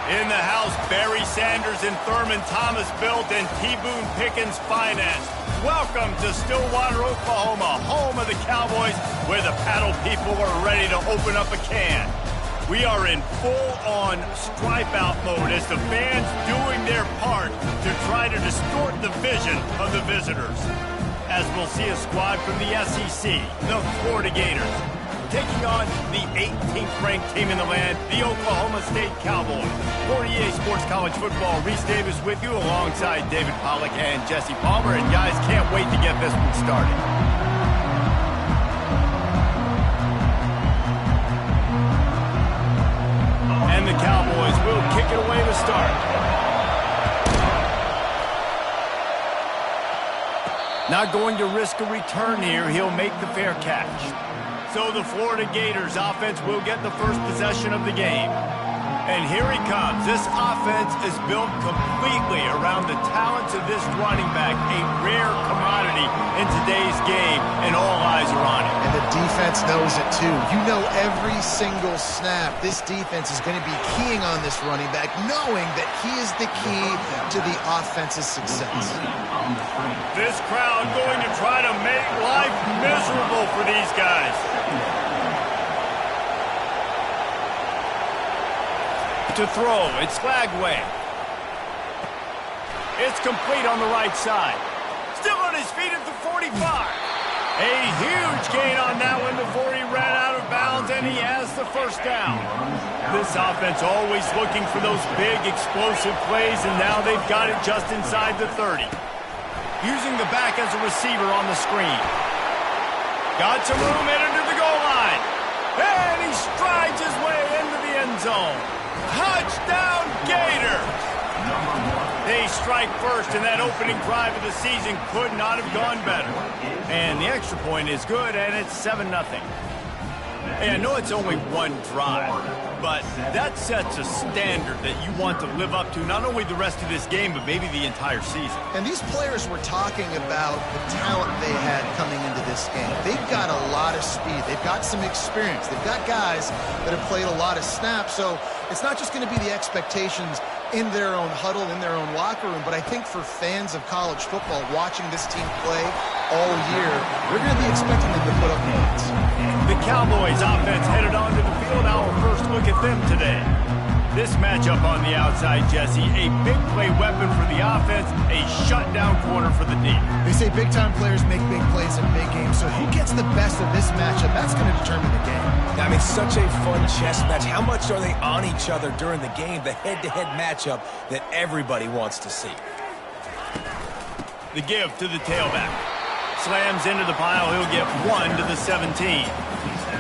In the house, Barry Sanders and Thurman Thomas built and T. Boone Pickens financed. Welcome to Stillwater, Oklahoma, home of the Cowboys, where the paddle people are ready to open up a can. We are in full-on stripe-out mode as the fans doing their part to try to distort the vision of the visitors. As we'll see a squad from the SEC, the Florida Gators, taking on the 18th ranked team in the land, the Oklahoma State Cowboys. For EA Sports College Football, Reese Davis with you alongside David Pollack and Jesse Palmer. And guys, can't wait to get this one started. And the Cowboys will kick it away to start. Not going to risk a return here. He'll make the fair catch. So the Florida Gators offense will get the first possession of the game. And here he comes. This offense is built completely around the talents of this running back, a rare commodity in today's game, and all eyes are on it. And the defense knows it too. You know every single snap, this defense is going to be keying on this running back, knowing that he is the key to the offense's success. This crowd going to try to make life miserable for these guys. To throw, it's Flagway. It's complete on the right side. Still on his feet at the 45. A huge gain on that one before he ran out of bounds, and he has the first down. This offense always looking for those big, explosive plays, and now they've got it just inside the 30. Using the back as a receiver on the screen. Got some room headed to the goal line. And he strides his way into the end zone. Touchdown, Gators! They strike first, and that opening drive of the season could not have gone better. And the extra point is good, and it's 7-0. Hey, I know it's only one drive, but that sets a standard that you want to live up to not only the rest of this game, but maybe the entire season. And these players were talking about the talent they had coming into this game. They've got a lot of speed. They've got some experience. They've got guys that have played a lot of snaps, so it's not just going to be the expectations in their own huddle, in their own locker room, but I think for fans of college football watching this team play all year, we're going to be expecting them to put up points. The Cowboys offense headed onto the field. Our first look at them today. This matchup on the outside, Jesse, a big play weapon for the offense, a shutdown corner for the D. They say big-time players make big plays in big games, so who gets the best of this matchup, that's going to determine the game. I mean, such a fun chess match. How much are they on each other during the game, the head-to-head matchup that everybody wants to see? The give to the tailback. Slams into the pile. He'll get 1 to the 17.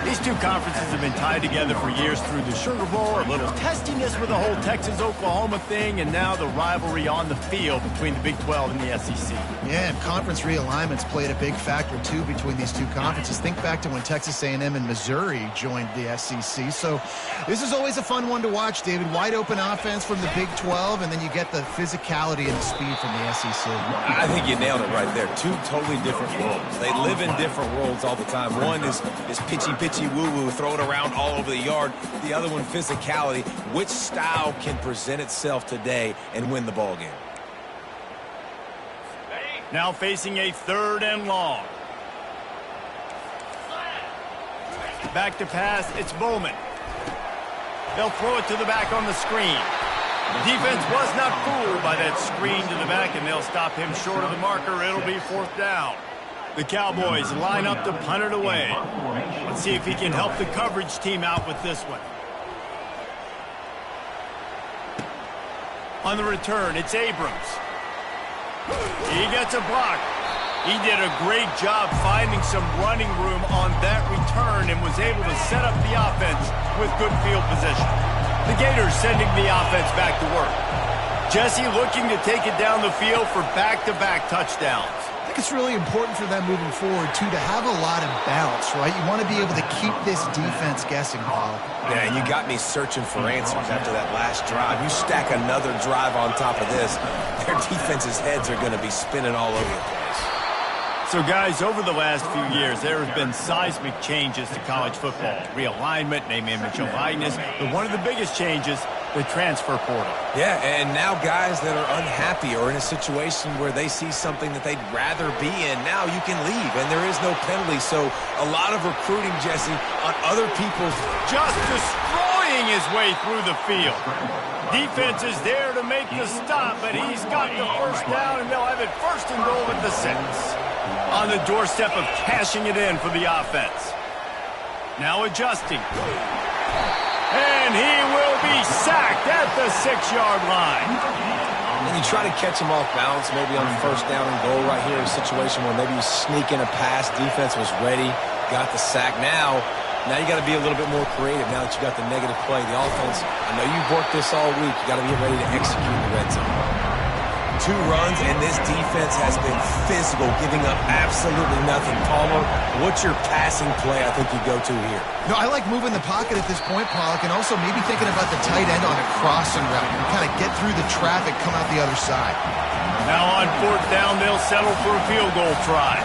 These two conferences have been tied together for years through the Sugar Bowl, a little testiness with the whole Texas-Oklahoma thing, and now the rivalry on the field between the Big 12 and the SEC. Yeah, and conference realignments played a big factor, too, between these two conferences. Think back to when Texas A&M and Missouri joined the SEC. So this is always a fun one to watch, David. Wide-open offense from the Big 12, and then you get the physicality and the speed from the SEC. I think you nailed it right there. Two totally different worlds. They live in different worlds all the time. One is pitchy woo-woo, throw it around all over the yard. The other one, physicality. Which style can present itself today and win the ball game? Now facing a 3rd and long. Back to pass, it's Bowman. They'll throw it to the back on the screen. The defense was not fooled by that screen to the back, and they'll stop him short of the marker. It'll be 4th down. The Cowboys line up to punt it away. Let's see if he can help the coverage team out with this one. On the return, it's Abrams. He gets a block. He did a great job finding some running room on that return and was able to set up the offense with good field position. The Gators sending the offense back to work. Jesse looking to take it down the field for back-to-back touchdowns. I think it's really important for them moving forward, too, to have a lot of balance, right? You want to be able to keep this defense guessing, Paul. Yeah, and you got me searching for answers after that last drive. You stack another drive on top of this, their defense's heads are going to be spinning all over the place. So, guys, over the last few years, there have been seismic changes to college football. Realignment, name, image, and likeness. But one of the biggest changes the transfer portal. Yeah, and now guys that are unhappy or in a situation where they see something that they'd rather be in, now you can leave, and there is no penalty. So a lot of recruiting, Jesse, on other people's... Just destroying his way through the field. Defense is there to make the stop, but he's got the first down, and they'll have it first and goal at the 6. On the doorstep of cashing it in for the offense. Now adjusting. And he will be sacked at the 6-yard line. And you try to catch him off balance, maybe on first down and goal right here in a situation where maybe you sneak in a pass. Defense was ready, got the sack. Now you got to be a little bit more creative now that you got the negative play. The offense, I know you've worked this all week. You got to be ready to execute in the red zone. 2 runs, and this defense has been physical, giving up absolutely nothing. Palmer, what's your passing play I think you go to here? No, I like moving the pocket at this point, Pollock, and also maybe thinking about the tight end on a crossing route. Kind of get through the traffic, come out the other side. Now on 4th down, they'll settle for a field goal try.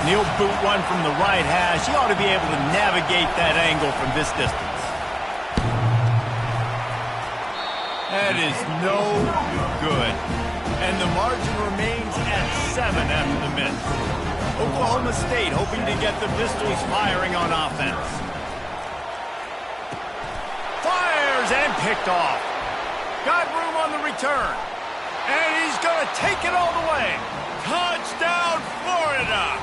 Neal boot one from the right hash. He ought to be able to navigate that angle from this distance. That is no good. And the margin remains at 7 after the miss. Oklahoma State hoping to get the Pistols firing on offense. Fires and picked off. Got room on the return. And he's going to take it all the way. Touchdown, Florida!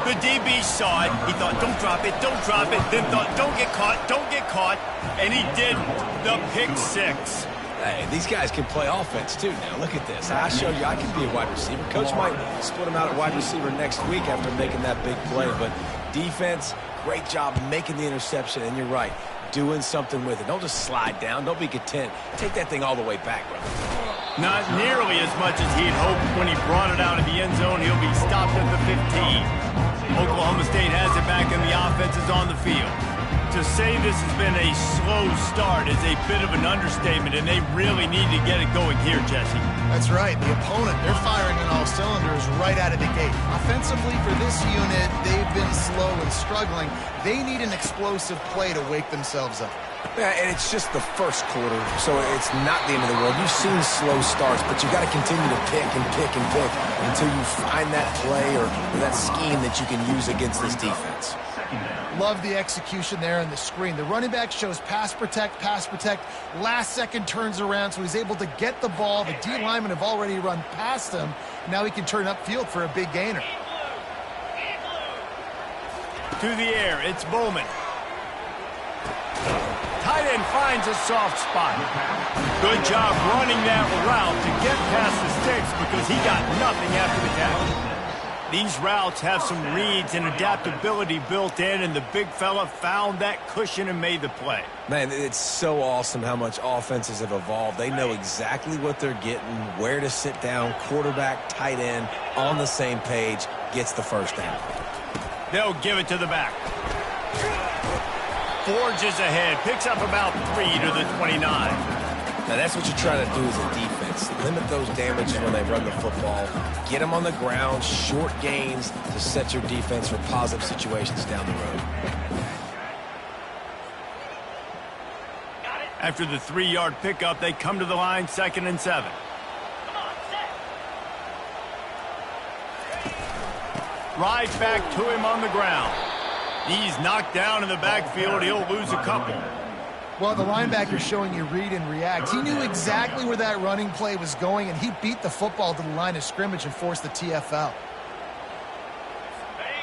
The DB saw it. He thought, don't drop it, don't drop it. Then thought, don't get caught, don't get caught. And he did the pick 6. Hey, these guys can play offense, too, now. Look at this. I showed you I can be a wide receiver. Coach might split him out at wide receiver next week after making that big play. But defense, great job making the interception. And you're right, doing something with it. Don't just slide down. Don't be content. Take that thing all the way back, brother. Not nearly as much as he'd hoped when he brought it out of the end zone. He'll be stopped at the 15. Oklahoma State has it back, and the offense is on the field. To say this has been a slow start is a bit of an understatement, and they really need to get it going here, Jesse. That's right. The opponent, they're firing on all cylinders right out of the gate. Offensively, for this unit, they've been slow and struggling. They need an explosive play to wake themselves up. Yeah, and it's just the first quarter, so it's not the end of the world. You've seen slow starts, but you got to continue to pick and pick and pick until you find that play or that scheme that you can use against this defense. Love the execution there on the screen. The running back shows pass protect, last second turns around, so he's able to get the ball. The D linemen have already run past him. Now he can turn upfield for a big gainer. To the air, it's Bowman. Tight end finds a soft spot. Good job running that route to get past the sticks because he got nothing after the catch. These routes have some reads and adaptability built in, and the big fella found that cushion and made the play. Man, it's so awesome how much offenses have evolved. They know exactly what they're getting, where to sit down, quarterback, tight end, on the same page, gets the first down. They'll give it to the back. Forges ahead, picks up about 3 to the 29. Now, that's what you're trying to do as a defense. Limit those damages when they run the football. Get them on the ground, short gains to set your defense for positive situations down the road. After the 3-yard pickup, they come to the line, 2nd and 7. Right back to him on the ground. He's knocked down in the backfield. He'll lose a couple. Well, the linebacker's showing you read and react. He knew exactly where that running play was going, and he beat the football to the line of scrimmage and forced the TFL.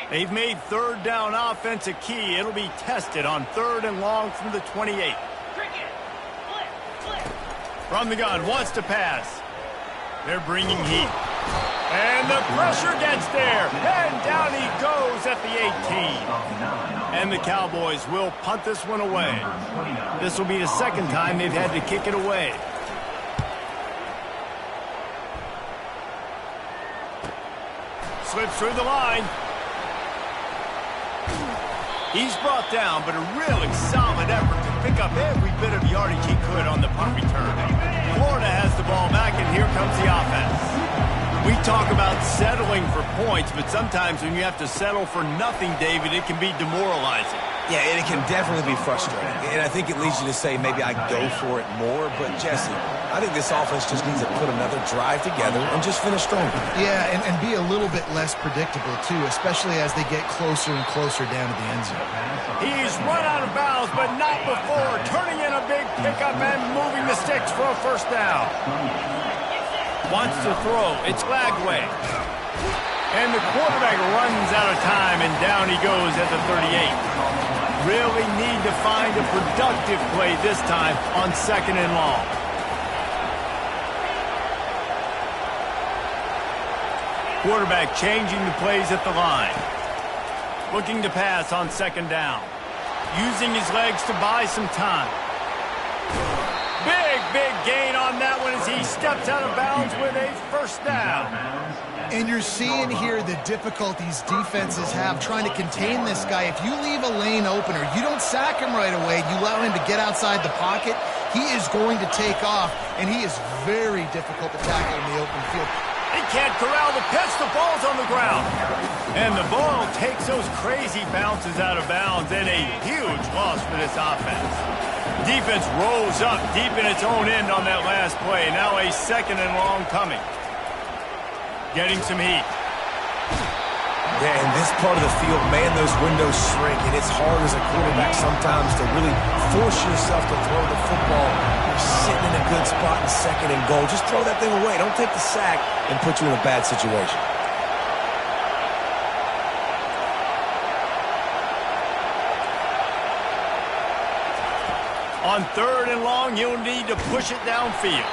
They've made 3rd down offense a key. It'll be tested on 3rd and long from the 28. From the gun, wants to pass. They're bringing heat. And the pressure gets there. And down he goes at the 18. And the Cowboys will punt this one away. This will be the 2nd time they've had to kick it away. Slips through the line. He's brought down, but a really solid effort to pick up every bit of yardage he could on the punt return. Florida has the ball back, and here comes the offense. We talk about settling for points, but sometimes when you have to settle for nothing, David, it can be demoralizing. Yeah, and it can definitely be frustrating. And I think it leads you to say maybe I go for it more. But, Jesse, I think this offense just needs to put another drive together and just finish stronger. Yeah, and be a little bit less predictable, too, especially as they get closer and closer down to the end zone. He's run out of bounds, but not before turning in a big pickup and moving the sticks for a first down. Wants to throw. It's Lagway. And the quarterback runs out of time, and down he goes at the 38. Really need to find a productive play this time on 2nd and long. Quarterback changing the plays at the line. Looking to pass on 2nd down. Using his legs to buy some time. Big gain on that one as he steps out of bounds with a first down. And you're seeing here the difficulties defenses have trying to contain this guy. If you leave a lane open or you don't sack him right away, you allow him to get outside the pocket, he is going to take off, and he is very difficult to tackle in the open field. He can't corral the pitch. The ball's on the ground. And the ball takes those crazy bounces out of bounds, and a huge loss for this offense. Defense rolls up deep in its own end on that last play. Now a 2nd and long coming. Getting some heat. Yeah, in this part of the field, man, those windows shrink, and it's hard as a quarterback sometimes to really force yourself to throw the football. You're sitting in a good spot in 2nd and goal. Just throw that thing away. Don't take the sack and put you in a bad situation. On 3rd and long, you'll need to push it downfield.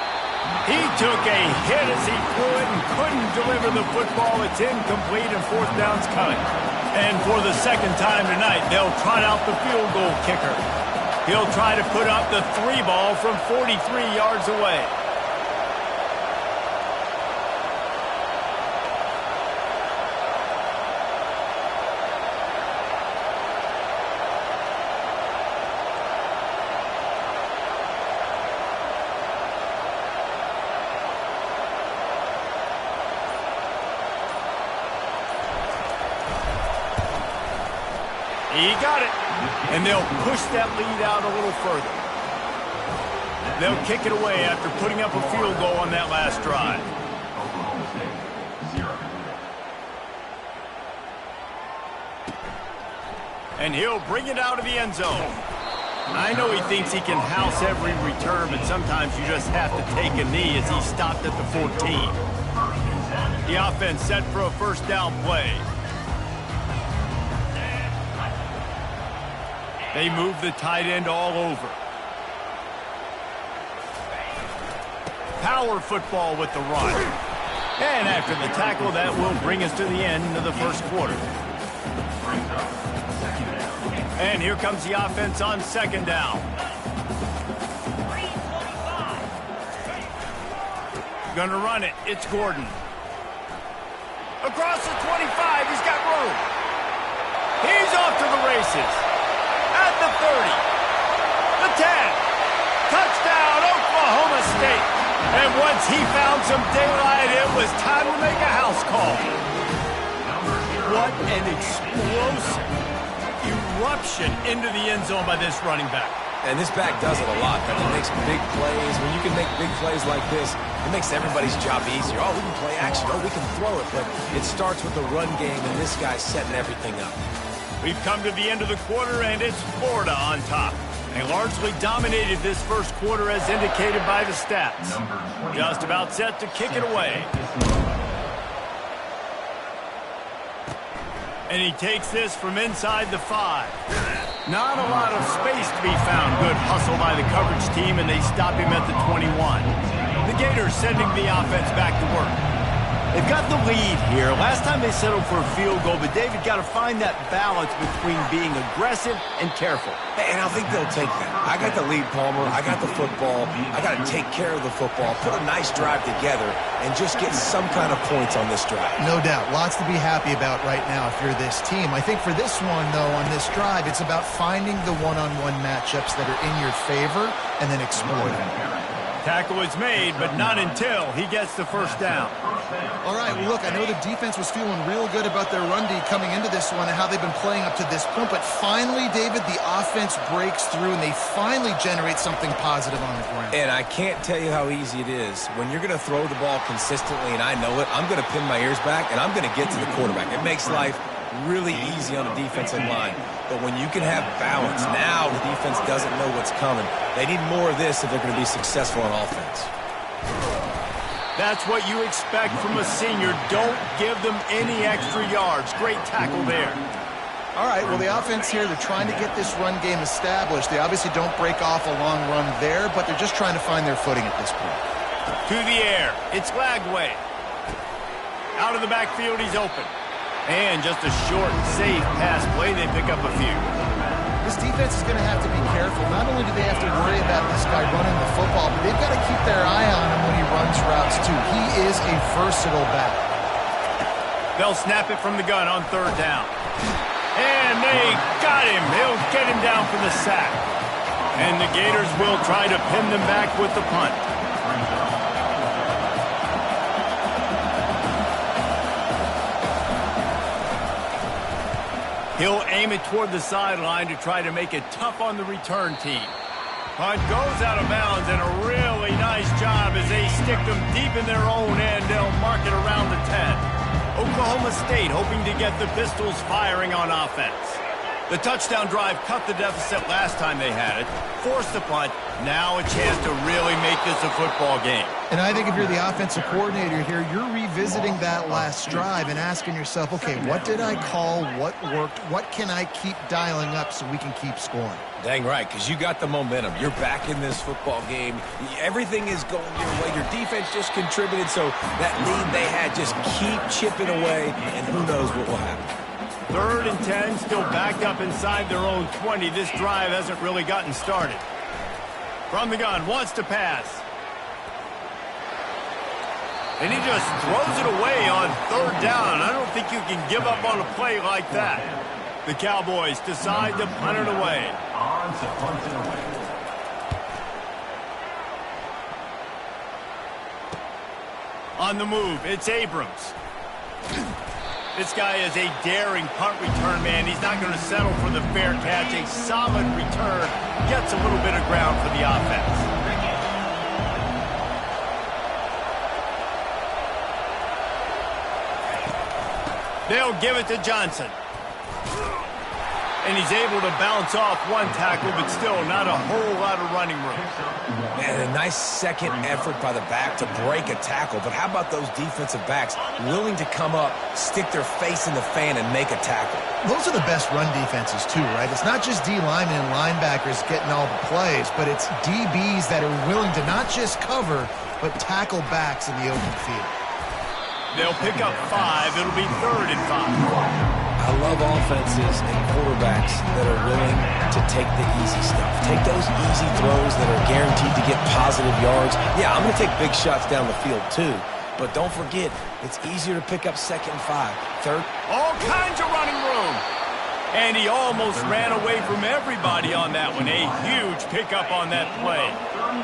He took a hit as he threw it and couldn't deliver the football. It's incomplete and 4th down's coming. And for the 2nd time tonight, they'll trot out the field goal kicker. He'll try to put up the 3 ball from 43 yards away. He got it. And they'll push that lead out a little further. They'll kick it away after putting up a field goal on that last drive. And he'll bring it out of the end zone. I know he thinks he can house every return, but sometimes you just have to take a knee as he stopped at the 14. The offense set for a first down play. They move the tight end all over. Power football with the run. And after the tackle, that will bring us to the end of the first quarter. And here comes the offense on 2nd down. Gonna run it. It's Gordon. Across the 25. He's got room. He's off to the races. At the 30, the 10, touchdown, Oklahoma State. And once he found some daylight, it was time to make a house call. What an explosive eruption into the end zone by this running back. And this back does it a lot. He makes big plays. When you can make big plays like this, it makes everybody's job easier. Oh, we can play action. Oh, we can throw it. But it starts with the run game, and this guy's setting everything up. We've come to the end of the quarter, and it's Florida on top. They largely dominated this first quarter as indicated by the stats. Just about set to kick it away. And he takes this from inside the 5. Not a lot of space to be found. Good hustle by the coverage team, and they stop him at the 21. The Gators sending the offense back to work. They've got the lead here. Last time they settled for a field goal, but David got to find that balance between being aggressive and careful. And I think they'll take that. I got the lead, Palmer. I got the football. I got to take care of the football, put a nice drive together, and just get some kind of points on this drive. No doubt. Lots to be happy about right now if you're this team. I think for this one, though, on this drive, it's about finding the one-on-one matchups that are in your favor and then exploiting them. Tackle is made, but not until he gets the first down. All right, well, look, I know the defense was feeling real good about their run D coming into this one and how they've been playing up to this point, but finally, David, the offense breaks through and they finally generate something positive on the ground. And I can't tell you how easy it is. When you're going to throw the ball consistently, and I know it, I'm going to pin my ears back, and I'm going to get to the quarterback. It makes life really easy on the defensive line. But when you can have balance, now the defense doesn't know what's coming. They need more of this if they're going to be successful on offense. That's what you expect from a senior. Don't give them any extra yards. Great tackle there. All right, well, the offense here, they're trying to get this run game established. They obviously don't break off a long run there, but they're just trying to find their footing at this point. To the air. It's Lagway. Out of the backfield, he's open. And just a short, safe pass play. They pick up a few. This defense is going to have to be careful. Not only do they have to worry about this guy running the football, but they've got to keep their eye on him when he runs routes, too. He is a versatile back. They'll snap it from the gun on third down. And they got him. They'll get him down for the sack. And the Gators will try to pin them back with the punt. He'll aim it toward the sideline to try to make it tough on the return team. Punt goes out of bounds, and a really nice job as they stick them deep in their own end. They'll mark it around the 10. Oklahoma State hoping to get the Pistols firing on offense. The touchdown drive cut the deficit last time they had it, forced the punt. Now a chance to really make this a football game. And I think if you're the offensive coordinator here, you're revisiting that last drive and asking yourself, okay, what did I call? What worked? What can I keep dialing up so we can keep scoring? Dang right, because you got the momentum. You're back in this football game. Everything is going your way. Your defense just contributed, so that lead they had, just keep chipping away, and who knows what will happen. 3rd and 10, still backed up inside their own 20. This drive hasn't really gotten started. From the gun, wants to pass. And he just throws it away on 3rd down. I don't think you can give up on a play like that. The Cowboys decide to punt it away. On the move, it's Abrams. This guy is a daring punt return man. He's not going to settle for the fair catch. A solid return. Gets a little bit of ground for the offense. They'll give it to Johnson. And he's able to bounce off one tackle, but still not a whole lot of running room. Man, a nice second effort by the back to break a tackle. But how about those defensive backs willing to come up, stick their face in the fan, and make a tackle? Those are the best run defenses, too, right? It's not just D linemen and linebackers getting all the plays, but it's DBs that are willing to not just cover, but tackle backs in the open field. They'll pick up 5. It'll be 3rd and 5. I love offenses and quarterbacks that are willing to take the easy stuff. Take those easy throws that are guaranteed to get positive yards. Yeah, I'm going to take big shots down the field too. But don't forget, it's easier to pick up 2nd and 5. 3rd. All kinds of running room. And he almost ran away from everybody on that one. A huge pickup on that play.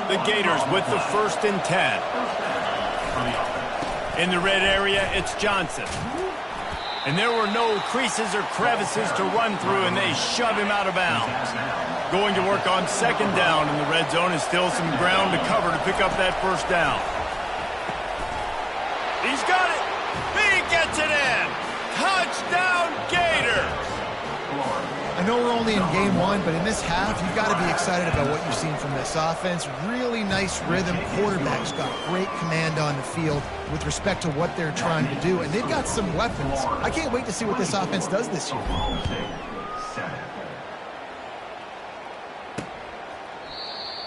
The Gators with the 1st and 10. In the red area, it's Johnson. And there were no creases or crevices to run through, and they shove him out of bounds. Going to work on 2nd down in the red zone, and still some ground to cover to pick up that 1st down. He's got it. He gets it in. Touchdown, Gators. I know we're only in game 1, but in this half, you've got to be excited about what you've seen from this offense. Really nice rhythm. Quarterback's got great command on the field with respect to what they're trying to do, and they've got some weapons. I can't wait to see what this offense does this year.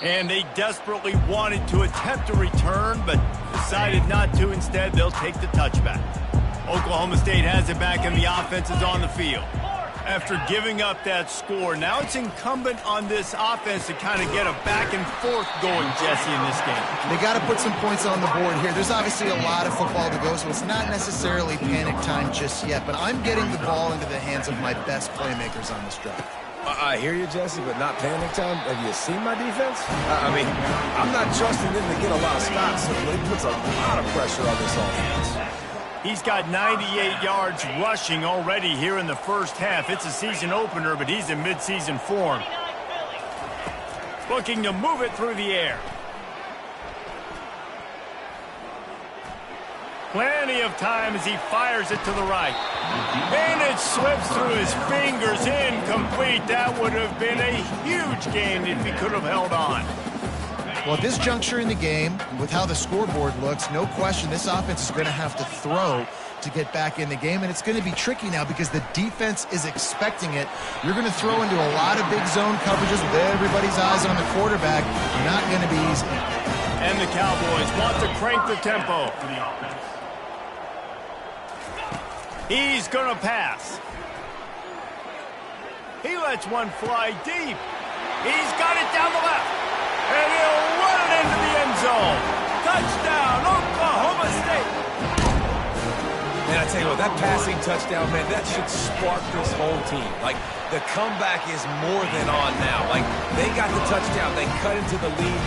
And they desperately wanted to attempt a return, but decided not to. Instead, they'll take the touchback. Oklahoma State has it back, and the offense is on the field. After giving up that score, now it's incumbent on this offense to kind of get a back and forth going, Jesse, in this game. They got to put some points on the board here. There's obviously a lot of football to go, so it's not necessarily panic time just yet, but I'm getting the ball into the hands of my best playmakers on this drive. I hear you, Jesse, but not panic time. Have you seen my defense? I mean, I'm not trusting them to get a lot of stops, so it puts a lot of pressure on this offense. He's got 98 yards rushing already here in the first half. It's a season opener, but he's in midseason form. Looking to move it through the air. Plenty of time as he fires it to the right. And it slips through his fingers, incomplete. That would have been a huge gain if he could have held on. Well, at this juncture in the game, with how the scoreboard looks, no question this offense is going to have to throw to get back in the game, and it's going to be tricky now because the defense is expecting it. You're going to throw into a lot of big zone coverages with everybody's eyes on the quarterback. Not going to be easy. And the Cowboys want to crank the tempo. He's going to pass. He lets one fly deep. He's got it down the left. And he'll run it into the end zone. Touchdown, Oklahoma State. Man, I tell you what, that passing touchdown, man, that should spark this whole team. Like, the comeback is more than on now. Like, they got the touchdown. They cut into the lead.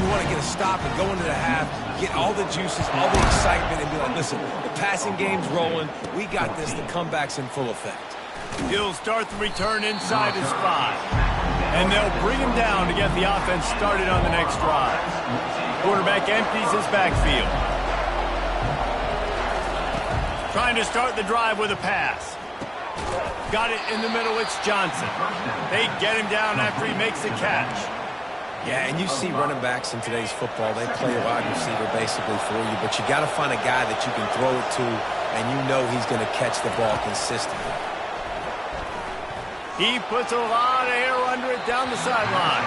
You want to get a stop and go into the half, get all the juices, all the excitement, and be like, listen, the passing game's rolling. We got this. The comeback's in full effect. He'll start the return inside his 5. And they'll bring him down to get the offense started on the next drive. Quarterback empties his backfield. Trying to start the drive with a pass. Got it in the middle, it's Johnson. They get him down after he makes the catch. Yeah, and you see running backs in today's football, they play a wide receiver basically for you, but you got to find a guy that you can throw it to, and you know he's going to catch the ball consistently. He puts a lot of air under it down the sideline.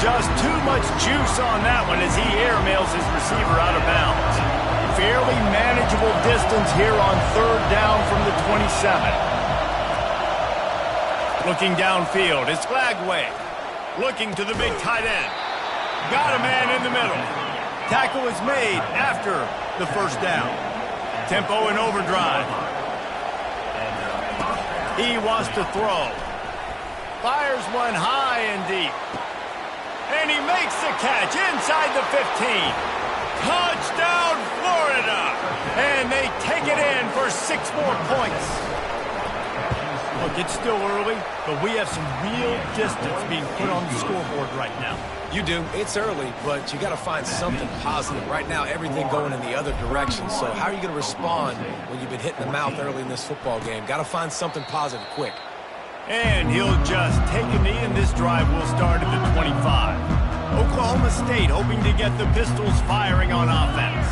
Just too much juice on that one as he airmails his receiver out of bounds. Fairly manageable distance here on third down from the 27. Looking downfield, it's Flagway. Looking to the big tight end. Got a man in the middle. Tackle is made after the first down. Tempo in overdrive. He wants to throw. Fires one high and deep. And he makes the catch inside the 15. Touchdown, Florida! And they take it in for 6 more points. Look, it's still early, but we have some real distance being put on the scoreboard right now. You do. It's early, but you got to find something positive. Right now, everything going in the other direction. So how are you going to respond when you've been hit in the mouth early in this football game? Got to find something positive quick. And he'll just take a knee, and this drive will start at the 25. Oklahoma State hoping to get the Pistols firing on offense.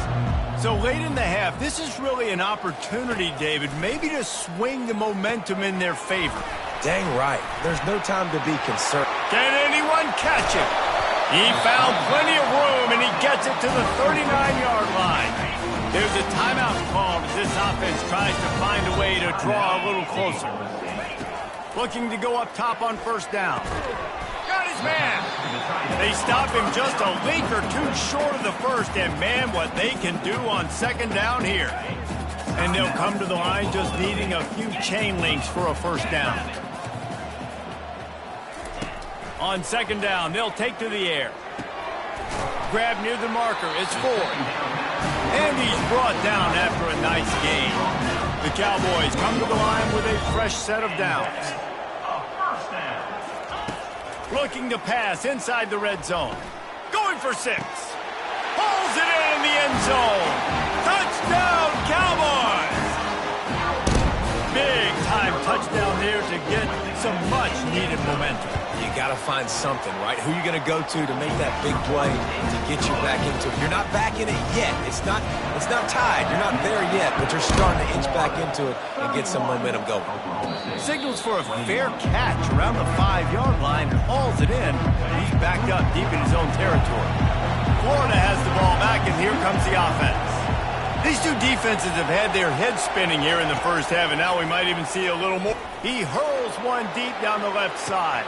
So late in the half, this is really an opportunity, David, maybe to swing the momentum in their favor. Dang right. There's no time to be concerned. Can anyone catch it? He found plenty of room, and he gets it to the 39-yard line. There's a timeout called as this offense tries to find a way to draw a little closer. Looking to go up top on first down. Got his man. They stop him just a link or two short of the first, and man, what they can do on second down here. And they'll come to the line just needing a few chain links for a first down. On second down, they'll take to the air. Grab near the marker, it's Ford. And he's brought down after a nice gain. The Cowboys come to the line with a fresh set of downs. Looking to pass inside the red zone. Going for 6. Pulls it in the end zone. Touchdown, Cowboys! Big time touchdown there to get some much-needed momentum. You got to find something, right? Who are you going to go to make that big play to get you back into it? You're not back in it yet. It's not tied. You're not there yet, but you're starting to inch back into it and get some momentum going. Signals for a fair catch around the 5-yard line and hauls it in. He's backed up deep in his own territory. Florida has the ball back, and here comes the offense. These two defenses have had their heads spinning here in the first half, and now we might even see a little more. He hurls one deep down the left side.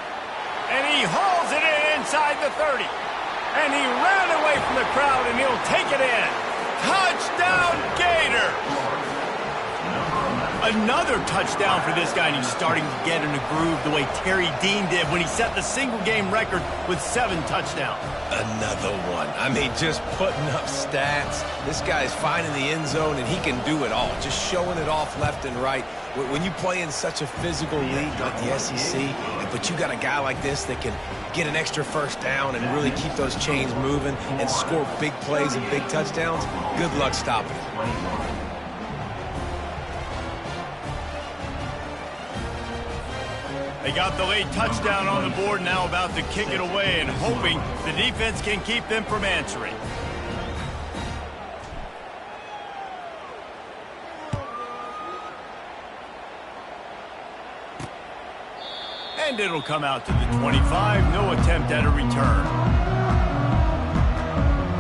And he hauls it in inside the 30. And he ran away from the crowd, and he'll take it in. Touchdown, Gators! Another touchdown for this guy, and he's starting to get in a groove the way Terry Dean did when he set the single-game record with 7 touchdowns. Another one. I mean, just putting up stats. This guy's finding the end zone, and he can do it all, just showing it off left and right. When you play in such a physical league like the SEC, but you got a guy like this that can get an extra first down and really keep those chains moving and score big plays and big touchdowns, good luck stopping it. They got the late touchdown on the board, now about to kick it away and hoping the defense can keep them from answering. And it'll come out to the 25. No attempt at a return.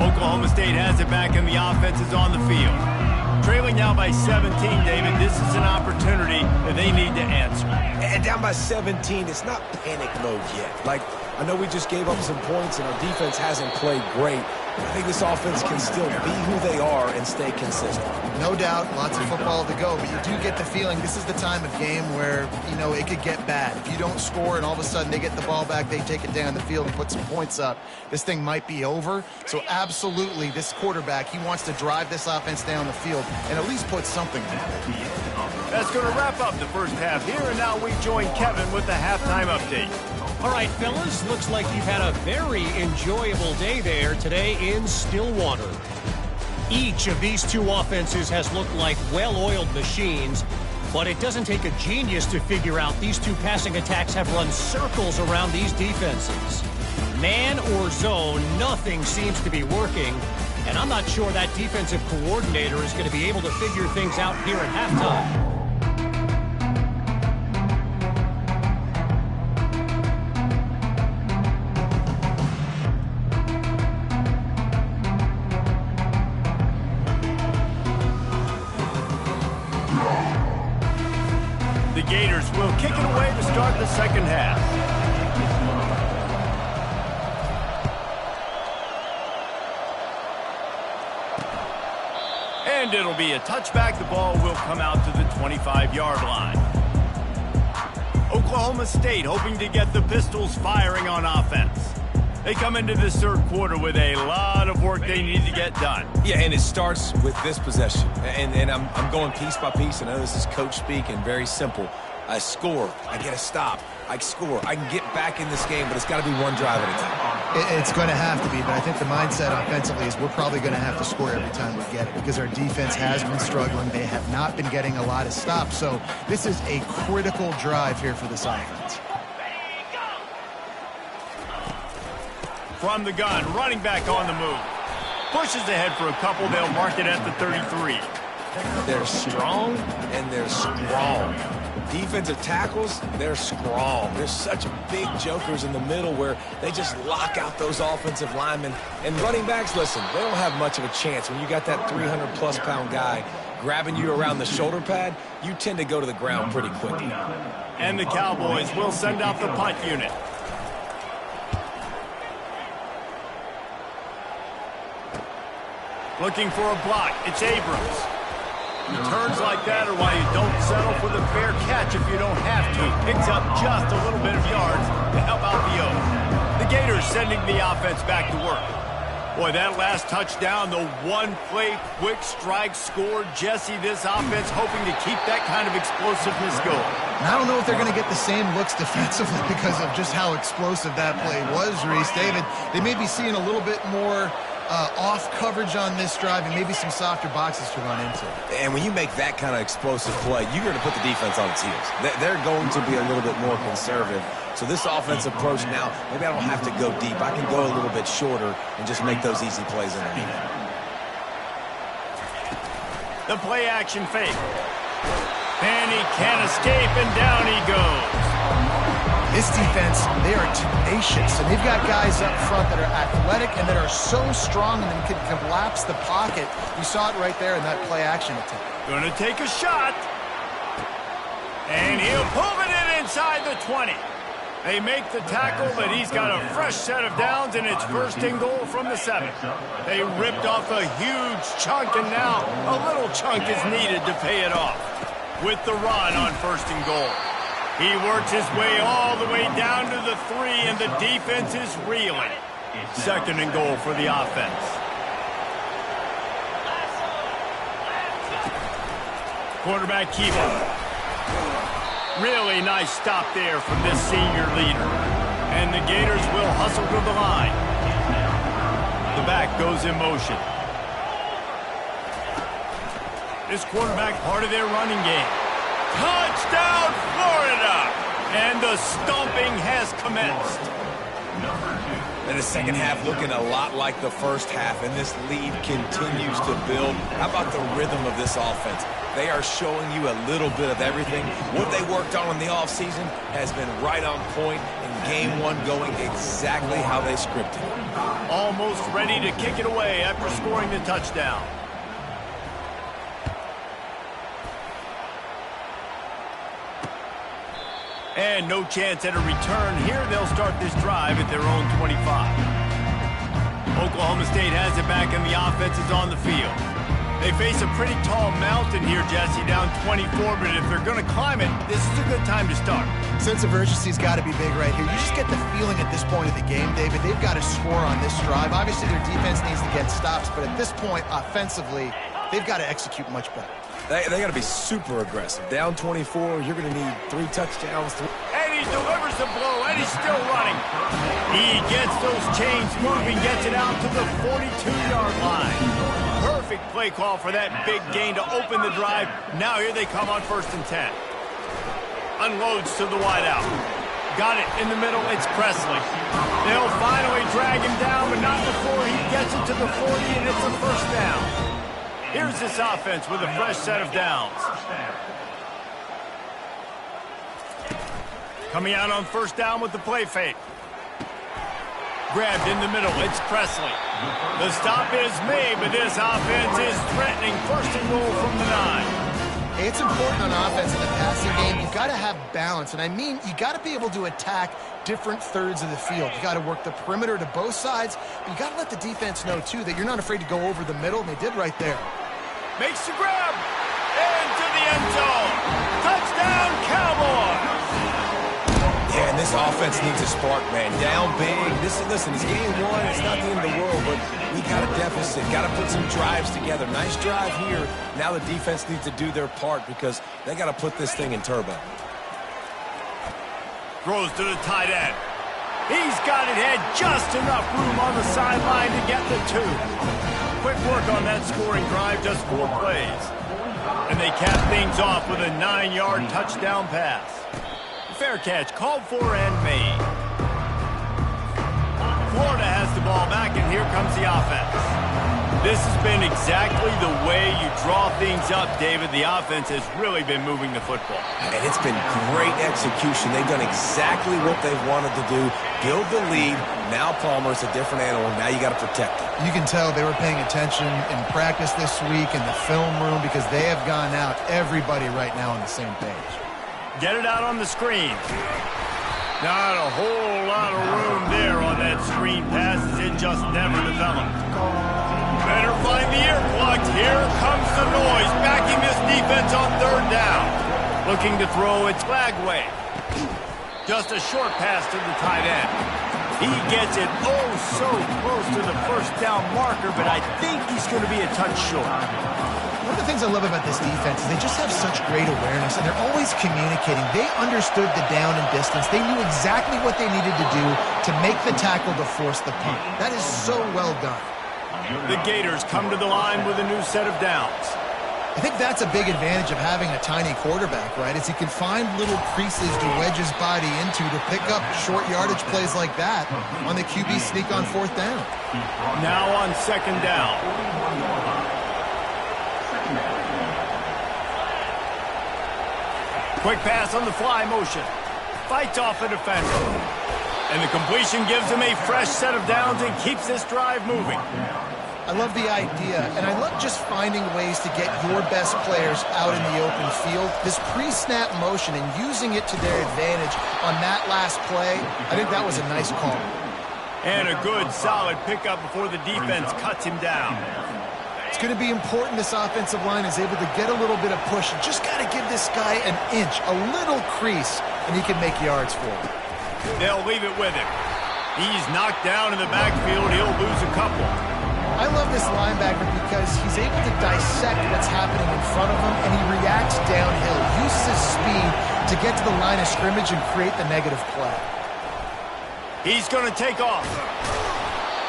Oklahoma State has it back and the offense is on the field. Trailing now by 17, David. This is an opportunity that they need to answer. And down by 17, it's not panic mode yet. Like, I know we just gave up some points and our defense hasn't played great. I think this offense can still be who they are and stay consistent. No doubt, lots of football to go, but you do get the feeling this is the time of game where, you know, it could get bad. If you don't score and all of a sudden they get the ball back, they take it down the field and put some points up, this thing might be over. So absolutely, this quarterback, he wants to drive this offense down the field and at least put something in it. That's going to wrap up the first half here, and now we join Kevin with the halftime update. All right, fellas, looks like you've had a very enjoyable day there today in Stillwater. Each of these two offenses has looked like well-oiled machines, but it doesn't take a genius to figure out these two passing attacks have run circles around these defenses. Man or zone, nothing seems to be working, and I'm not sure that defensive coordinator is going to be able to figure things out here at halftime. The Gators will kick it away to start the second half. And it'll be a touchback. The ball will come out to the 25-yard line. Oklahoma State hoping to get the Pistols firing on offense. They come into this third quarter with a lot of work they need to get done. Yeah, and it starts with this possession. And I'm going piece by piece. I know this is coach speak and very simple. I score. I get a stop. I score. I can get back in this game, but it's got to be one drive at a time. It's going to have to be, but I think the mindset offensively is we're probably going to have to score every time we get it because our defense has been struggling. They have not been getting a lot of stops. So this is a critical drive here for this offense. From the gun, running back on the move. Pushes ahead for a couple. They'll mark it at the 33. They're strong and they're strong. Defensive tackles, they're strong. There's such big jokers in the middle where they just lock out those offensive linemen. And running backs, listen, they don't have much of a chance. When you got that 300-plus pound guy grabbing you around the shoulder pad, you tend to go to the ground pretty quickly. And the Cowboys will send out the punt unit. Looking for a block. It's Abrams. Returns like that are why you don't settle for the fair catch if you don't have to. Picks up just a little bit of yards to help out the O. The Gators sending the offense back to work. Boy, that last touchdown, the one-play quick strike score. Jesse, this offense hoping to keep that kind of explosiveness going. And I don't know if they're going to get the same looks defensively because of just how explosive that play was, Reese. David, they may be seeing a little bit more off coverage on this drive and maybe some softer boxes to run into. And when you make that kind of explosive play, you're going to put the defense on its heels. They're going to be a little bit more conservative. So this offensive approach now, maybe I don't have to go deep. I can go a little bit shorter and just make those easy plays underneath. The play action fake. And he can't escape, and down he goes. This defense, they are tenacious, and they've got guys up front that are athletic and that are so strong and can collapse the pocket. You saw it right there in that play-action attempt. Gonna take a shot. And he'll move it in inside the 20. They make the tackle, but he's got a fresh set of downs, and it's first and goal from the 7. They ripped off a huge chunk, and now a little chunk is needed to pay it off. with the run on 1st and goal. He works his way all the way down to the 3, and the defense is reeling. 2nd and goal for the offense. Quarterback keeper. Really nice stop there from this senior leader. And the Gators will hustle to the line. The back goes in motion. This quarterback part of their running game. Touchdown, Florida! And the stomping has commenced. And the second half looking a lot like the first half, and this lead continues to build. How about the rhythm of this offense? They are showing you a little bit of everything. What they worked on in the offseason has been right on point, and game 1 going exactly how they scripted. Almost ready to kick it away after scoring the touchdown. And no chance at a return here. They'll start this drive at their own 25. Oklahoma State has it back, and the offense is on the field. They face a pretty tall mountain here, Jesse, down 24, but if they're going to climb it, this is a good time to start. Sense of urgency's got to be big right here. You just get the feeling at this point of the game, David, they've got to score on this drive. Obviously, their defense needs to get stops, but at this point, offensively, they've got to execute much better. They got to be super aggressive. Down 24, you're going to need 3 touchdowns. And he delivers the blow, and he's still running. He gets those chains moving, gets it out to the 42-yard line. Perfect play call for that big gain to open the drive. Now here they come on 1st and 10. Unloads to the wideout. Got it in the middle. It's Presley. They'll finally drag him down, but not before he gets it to the 40, and it's a 1st down. Here's this offense with a fresh set of downs. Coming out on 1st down with the play fake. Grabbed in the middle. It's Presley. The stop is made, but this offense is threatening 1st and goal from the 9. Hey, it's important on offense in the passing game. You've got to have balance, and I mean you got to be able to attack different thirds of the field. You got to work the perimeter to both sides, but you got to let the defense know, too, that you're not afraid to go over the middle, and they did right there. Makes the grab. Into the end zone. Touchdown, Cowboys. Yeah, and this offense needs a spark, man. Down big. Listen, it's game 1. It's not the end of the world, but we got a deficit. Got to put some drives together. Nice drive here. Now the defense needs to do their part because they got to put this thing in turbo. Throws to the tight end. He's got it, had just enough room on the sideline to get the 2. Quick work on that scoring drive, just 4 plays. And they cap things off with a 9-yard touchdown pass. Fair catch, called for and made. Florida has the ball back, and here comes the offense. This has been exactly the way you draw things up, David. The offense has really been moving the football. And it's been great execution. They've done exactly what they've wanted to do. Build the lead. Now Palmer's a different animal. Now you got to protect it. You can tell they were paying attention in practice this week in the film room because they have gone out, everybody right now on the same page. Get it out on the screen. Not a whole lot of room there on that screen pass as it just never developed. Better find the ear plugs. Here comes the noise, backing this defense on 3rd down. Looking to throw, it's Flagway. Just a short pass to the tight end. He gets it oh so close to the 1st down marker, but I think he's going to be a touch short. One of the things I love about this defense is they just have such great awareness, and they're always communicating. They understood the down and distance. They knew exactly what they needed to do to make the tackle to force the punt. That is so well done. The Gators come to the line with a new set of downs. I think that's a big advantage of having a tiny quarterback, right? Is he can find little creases to wedge his body into to pick up short yardage plays like that on the QB sneak on 4th down. Now on 2nd down. Quick pass on the fly motion. Fights off a defender. And the completion gives him a fresh set of downs and keeps this drive moving. I love the idea, and I love just finding ways to get your best players out in the open field. This pre-snap motion and using it to their advantage on that last play, I think that was a nice call. And a good, solid pickup before the defense cuts him down. It's going to be important this offensive line is able to get a little bit of push. You just got to give this guy an inch, a little crease, and he can make yards for it. They'll leave it with him. He's knocked down in the backfield. He'll lose a couple. I love this linebacker because he's able to dissect what's happening in front of him, and he reacts downhill, uses his speed to get to the line of scrimmage and create the negative play. He's going to take off.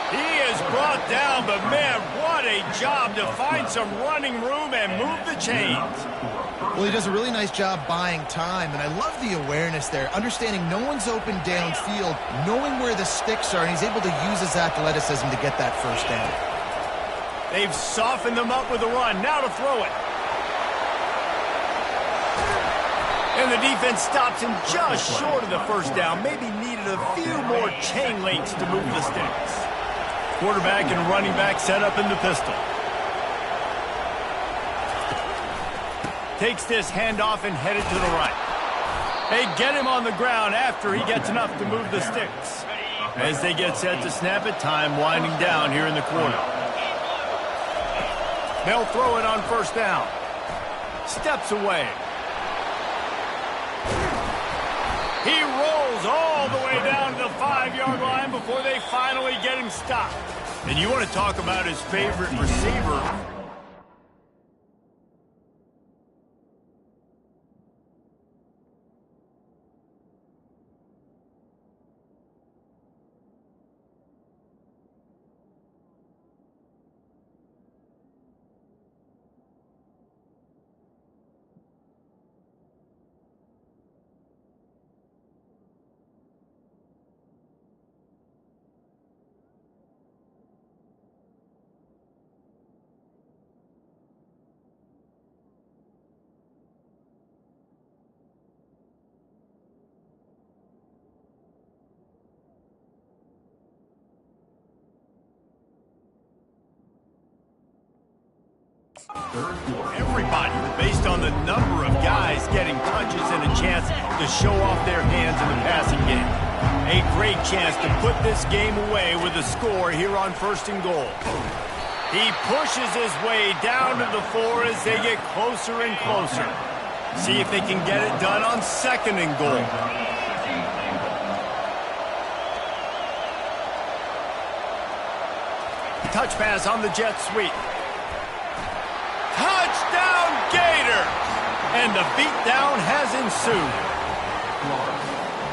He is brought down, but man, what a job to find some running room and move the chains. Well, he does a really nice job buying time, and I love the awareness there, understanding no one's open downfield, knowing where the sticks are, and he's able to use his athleticism to get that first down. They've softened them up with a run. Now to throw it. And the defense stops him just short of the first down. Maybe needed a few more chain links to move the sticks. Quarterback and running back set up in the pistol. Takes this handoff and headed to the right. They get him on the ground after he gets enough to move the sticks. As they get set to snap it, time winding down here in the quarter. They'll throw it on first down. Steps away. He rolls all the way down to the 5-yard line before they finally get him stopped. And you want to talk about his favorite receiver. Everybody, based on the number of guys getting touches and a chance to show off their hands in the passing game. A great chance to put this game away with a score here on 1st and goal. He pushes his way down to the 4 as they get closer and closer. See if they can get it done on 2nd and goal. Touch pass on the jet sweep. Touchdown, Gator! And the beatdown has ensued.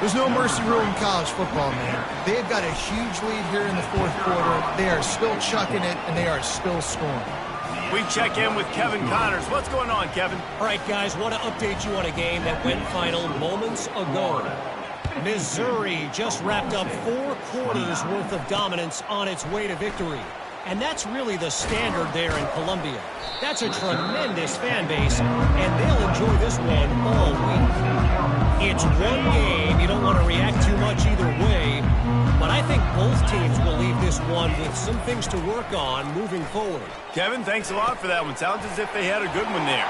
There's no mercy rule in college football, man. They've got a huge lead here in the 4th quarter. They are still chucking it, and they are still scoring. We check in with Kevin Connors. What's going on, Kevin? All right, guys, want to update you on a game that went final moments ago. Missouri just wrapped up 4 quarters worth of dominance on its way to victory. And that's really the standard there in Columbia. That's a tremendous fan base, and they'll enjoy this one all week. It's one game. You don't want to react too much either way, but I think both teams will leave this one with some things to work on moving forward. Kevin, thanks a lot for that one. Sounds as if they had a good one there.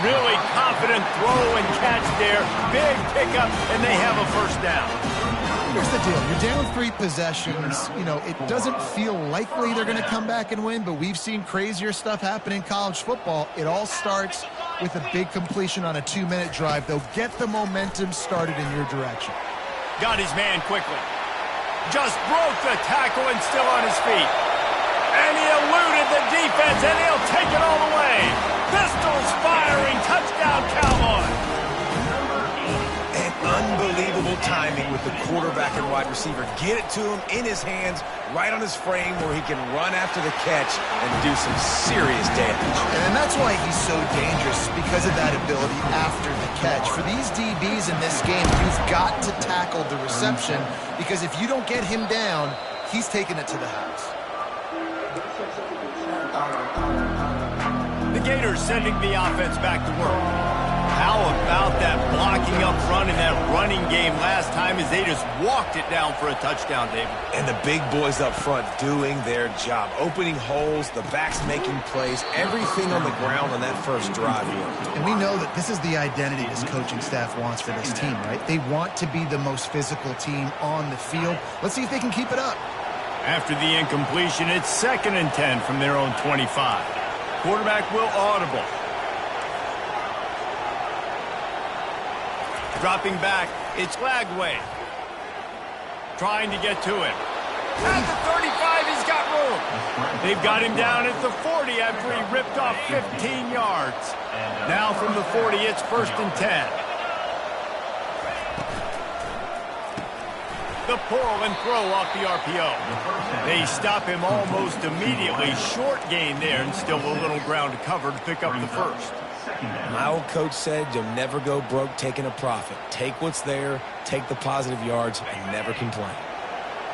Really confident throw and catch there. Big pickup, and they have a first down. Here's the deal. You're down 3 possessions. You know, it doesn't feel likely they're going to come back and win, but we've seen crazier stuff happen in college football. It all starts with a big completion on a 2-minute drive. They'll get the momentum started in your direction. Got his man quickly. Just broke the tackle and still on his feet. And he eluded the defense, and he'll take it all the way. Pistols firing. Touchdown, Cowboys. Unbelievable timing with the quarterback and wide receiver. Get it to him in his hands, right on his frame where he can run after the catch and do some serious damage. And that's why he's so dangerous, because of that ability after the catch. For these DBs in this game, you've got to tackle the reception, because if you don't get him down, he's taking it to the house. The Gators sending the offense back to work. How about that blocking up front in that running game last time as they just walked it down for a touchdown, David? And the big boys up front doing their job. Opening holes, the backs making plays, everything on the ground on that first drive. And we know that this is the identity this coaching staff wants for this team, right? They want to be the most physical team on the field. Let's see if they can keep it up. After the incompletion, it's 2nd and 10 from their own 25. Quarterback will audible. Dropping back, it's Lagway. Trying to get to it. At the 35, he's got room. They've got him down at the 40 after he ripped off 15 yards. Now from the 40, it's 1st and 10. The pull and throw off the RPO. They stop him almost immediately. Short gain there, and still a little ground to cover to pick up the first. My old coach said you'll never go broke taking a profit. Take what's there, take the positive yards, and never complain.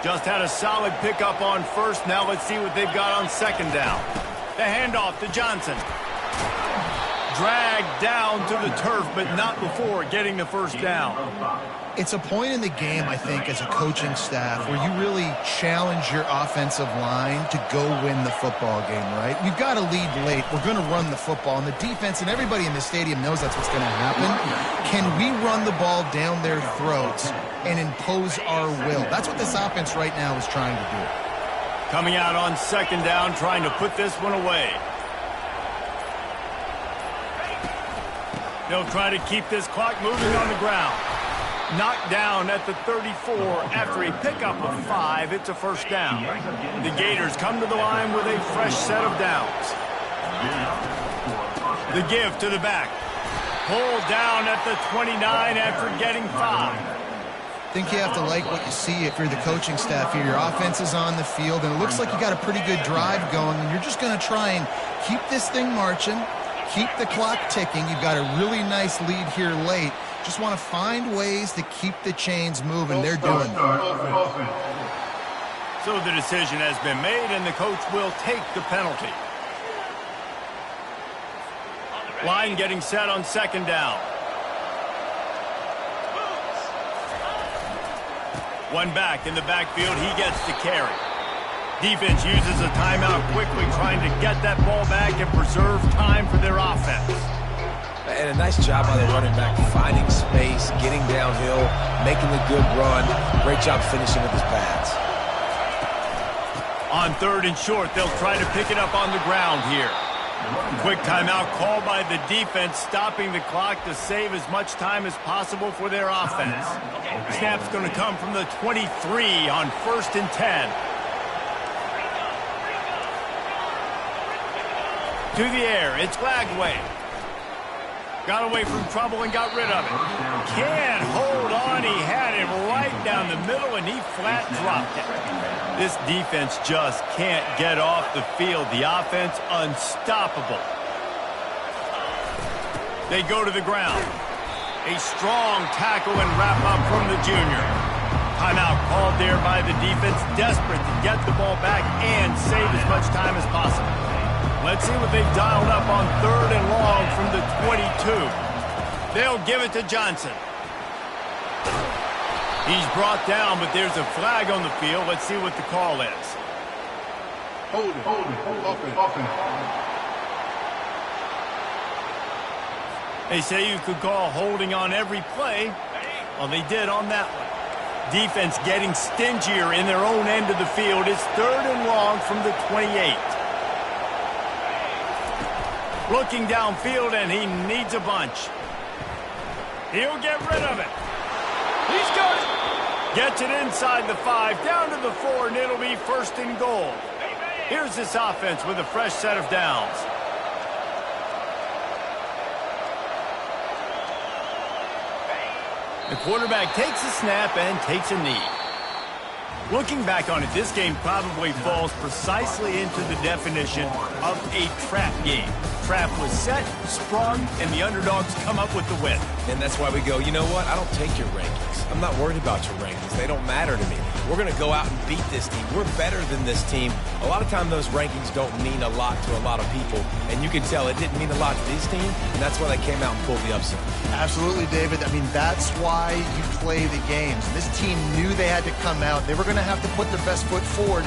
Just had a solid pickup on first. Now let's see what they've got on 2nd down. The handoff to Johnson. Dragged down to the turf, but not before getting the first down. It's a point in the game, I think, as a coaching staff where you really challenge your offensive line to go win the football game, right? We've got to lead late. We're going to run the football, and the defense and everybody in the stadium knows that's what's going to happen. Can we run the ball down their throats and impose our will? That's what this offense right now is trying to do. Coming out on 2nd down, trying to put this one away. They'll try to keep this clock moving on the ground. Knocked down at the 34 after a pickup of 5. It's a 1st down. The Gators come to the line with a fresh set of downs. The give to the back. Pulled down at the 29 after getting 5. I think you have to like what you see if you're the coaching staff here. Your offense is on the field, and it looks like you got a pretty good drive going, and you're just going to try and keep this thing marching, keep the clock ticking. You've got a really nice lead here late. Just want to find ways to keep the chains moving. They're doing that. So the decision has been made, and the coach will take the penalty. Line getting set on 2nd down. One back in the backfield. He gets the carry. Defense uses a timeout quickly, trying to get that ball back and preserve time for their offense. And a nice job by the running back, finding space, getting downhill, making a good run. Great job finishing with his pads. On 3rd and short, they'll try to pick it up on the ground here. Quick timeout called by the defense, stopping the clock to save as much time as possible for their offense. Snap's going to come from the 23 on 1st and 10. To the air, it's Lagway. Got away from trouble and got rid of it. Can't hold on. He had it right down the middle, and he flat dropped it. This defense just can't get off the field. The offense unstoppable. They go to the ground. A strong tackle and wrap up from the junior. Timeout called there by the defense, desperate to get the ball back and save as much time as possible. Let's see what they've dialed up on 3rd and long from the 22. They'll give it to Johnson. He's brought down, but there's a flag on the field. Let's see what the call is. Hold it. Offense. They say you could call holding on every play. Well, they did on that one. Defense getting stingier in their own end of the field. It's 3rd and long from the 28. Looking downfield, and he needs a bunch. He'll get rid of it. He's got it. Gets it inside the 5, down to the 4, and it'll be 1st and goal. Here's this offense with a fresh set of downs. The quarterback takes a snap and takes a knee. Looking back on it, this game probably falls precisely into the definition of a trap game. Trap was set, sprung, and the underdogs come up with the win. And that's why we go, you know what? I don't take your rankings. I'm not worried about your rankings. They don't matter to me. We're going to go out and beat this team. We're better than this team. A lot of time those rankings don't mean a lot to a lot of people. And you can tell it didn't mean a lot to this team, and that's why they came out and pulled the upset. Absolutely, David. I mean, that's why you play the games. This team knew they had to come out. They were going to have to put their best foot forward.